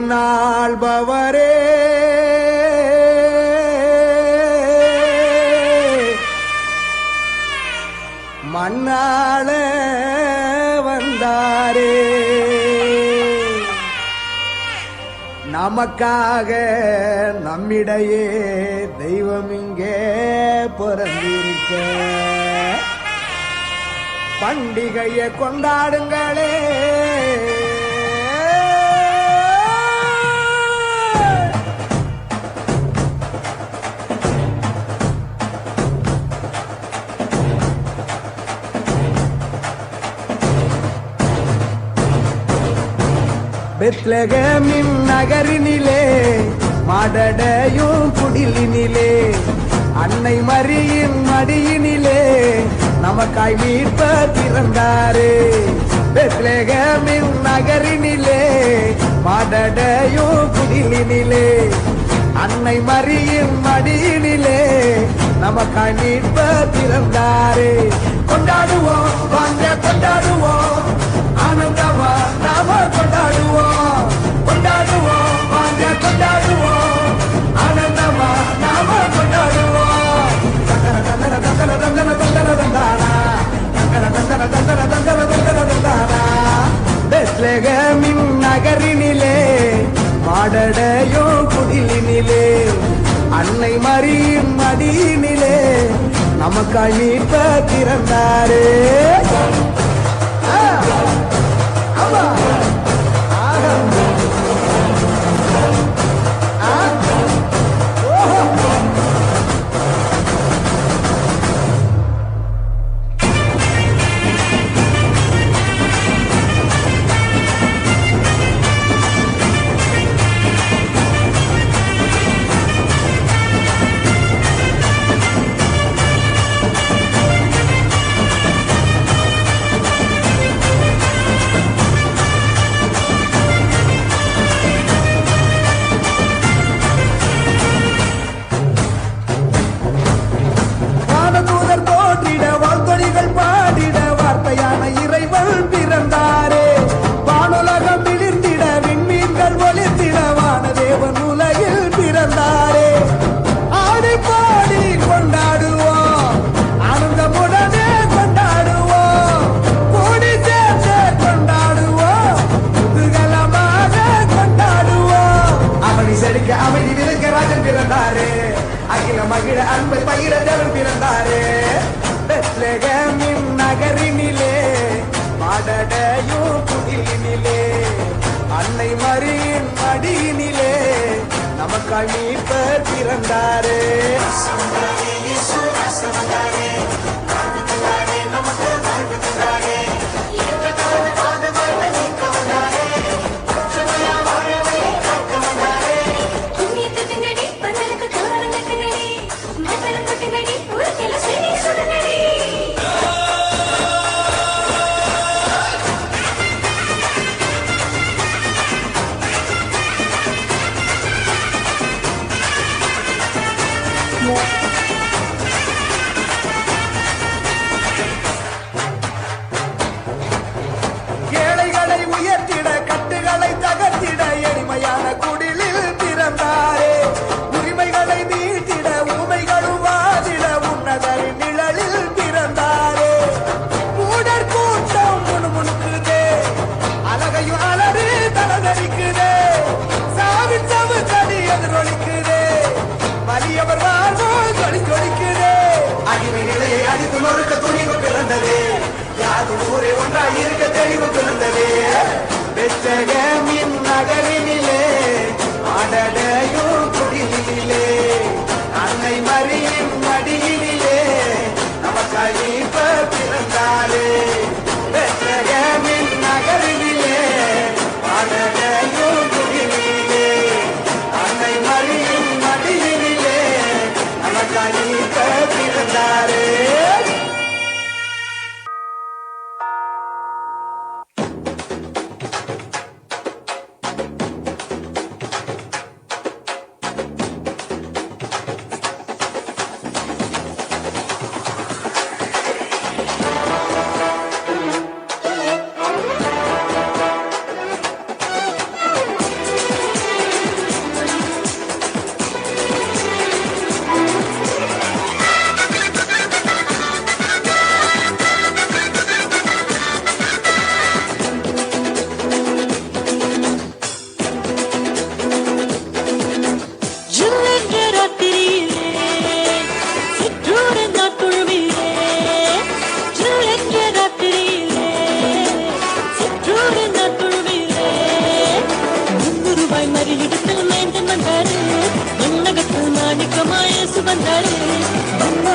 மண்ணாள்பவரே மண்ணாள வந்தாரே நமக்காக நம்மிடையே தெய்வம் இங்கே பிறந்திருக்க பண்டிகையை கொண்டாடுங்களே பெத்லகேமின் நகரினிலே மாடடையும் குடிலினிலே அன்னை மரியின் மடியினிலே நமக்காய் மீட்பர் பிறந்தாரே. பெத்லகேமின் நகரினிலே மாடடையும் குடிலினிலே அன்னை மரியின் மடியினிலே நமக்காய் மீட்பர் பிறந்தாரே. கொண்டாடுவோம் வாங்க கொண்டாடுவோம் ஆனந்தமா நாம கொண்டாடுவோம் கொண்டாடுவோம் வாங்க கொண்டாடுவோம் ஆனந்தமா நாம கொண்டாடுவோம். தந்தர தந்தர தந்தர தந்தர தந்தர தந்தானா தந்தர தந்தர தந்தர தந்தர தந்தர தந்தானா. பெத்லகேமின் நகரினிலே மாடடையோ குடிலினிலே அன்னை மரியின் மடியினிலே நமக்காய் மீட்பர் பிறந்தாரே. அமைதி விருக்க ராஜன் பிறந்தாரே அகில மகிழ அன்பை பகிர தேவன் பிறந்தாரே. பெத்லகேமின் நகரினிலே மாடடையும் குடிலினிலே அன்னை மரியின் மடியினிலே நமக்காய் மீட்பர் பிறந்தாரே. ஏழைகளை உயர்த்திட கட்டுகளை தகர்த்திட எளிமையான குடிலில் பிறந்தாரே. உரிமைகளை மீட்டிட ஊமைகளும் வாதிட உன்னதரின் நிழலில் பிறந்தாரே. மூடர் கூட்டம் முணுமுணுக்குதே அழகையும் அலறி தலதரிக்குதே சாவின் சவு கடி எதிரொலிக்குதே வலியவர் வாழ்வோ சொல்லி சொல்லிக்குதே. அடிமை நிலையை அடித்து நொறுக்க துணிவு பிறந்ததே யாரும் ஊரே ஒன்றாய் இருக்க தெளிவு பிறந்ததே. பெத்லகேமின் நகரினிலே மாடடையும் குடிலினிலே அன்னை மரியின் மடியினிலே நமக்காய் மீட்பர் பிறந்தாரே. பெத்லகேமின் நகரினிலே மாடடையும் குடிலினிலே அன்னை மரியின் மடியினிலே நமக்காய் மீட்பர் பிறந்தாரே. வந்தாரு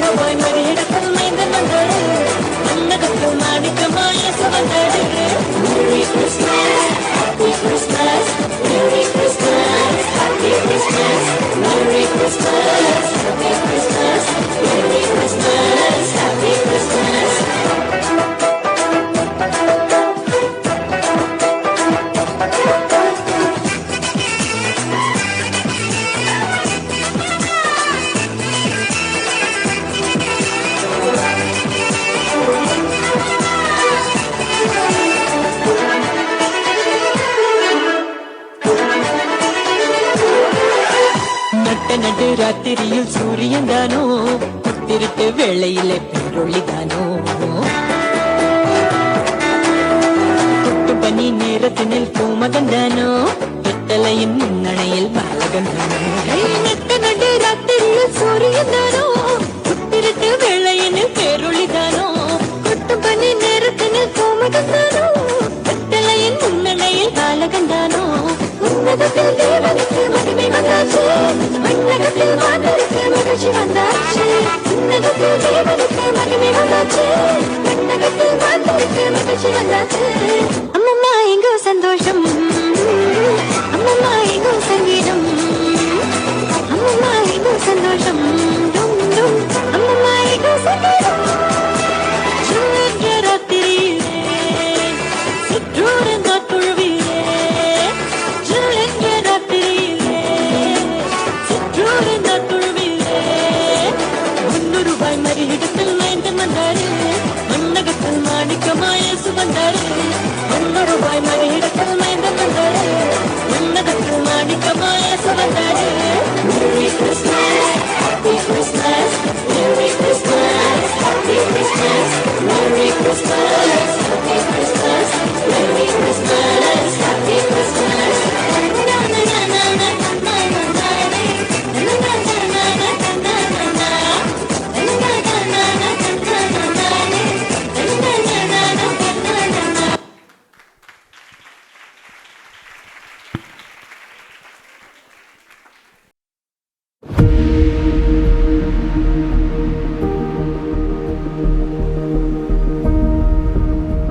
ரூபாய் மணி இடத்தில் மைந்தன் வந்தாரு மன்னகத்தில் மாணிக்கமாய சுவந்தாரு Merry Christmas, Happy Christmas, Merry Christmas, Happy Christmas, Merry Christmas, Happy Christmas, Merry Christmas, Happy Christmas. நடு ராத்திரியில் சூரியன் தானோ திருட்டு வேளையிலே பேரொளி தானோ தொட்டு பனி நேரத்தினில் பூமகன் தானோ வெத்தலையின் முன்னணையில் பாலகன் தானோ நடு ராத்திரியில் சூரியன் தானோ திருட்டு வேளையினில் பேரொளி தானோ தொட்டு பனி நேரத்தினில் பூமகன் தானோ வெத்தலையின் முன்னணையில் பாலகன் தானோ உன்னதத்தில் தேவனுக்கு மகிமை வந்தாச்சு மன்னகத்தில் மாதருக்கு மகிழ்ச்சி வந்தாச்சு உன்னதத்தில் தேவனுக்கு மகிமை வந்தாச்சு மன்னகத்தில் மாதருக்கு மகிழ்ச்சி வந்தாச்சு அம்மம்மா எங்கோ சந்தோஷம் அம்மம்மா எங்கோ சங்கீதம் அம்மம்மா எங்கோ சந்தோஷம் டும் டும் அம்மம்மா எங்கோ சங்கீதம் ராத்திரியிலே சிற்றூரன் காட்டுழுவிலே ரூபாய் மறி இடத்தில் மைந்தன் வந்தாரு மன்னகத்தில் மாணிக்கமாய சுவந்தாரு ரூபாய் மறி இடத்தில் மைந்தன் வந்தாரு மன்னகத்தில் மாணிக்கமாய சுவந்தாரு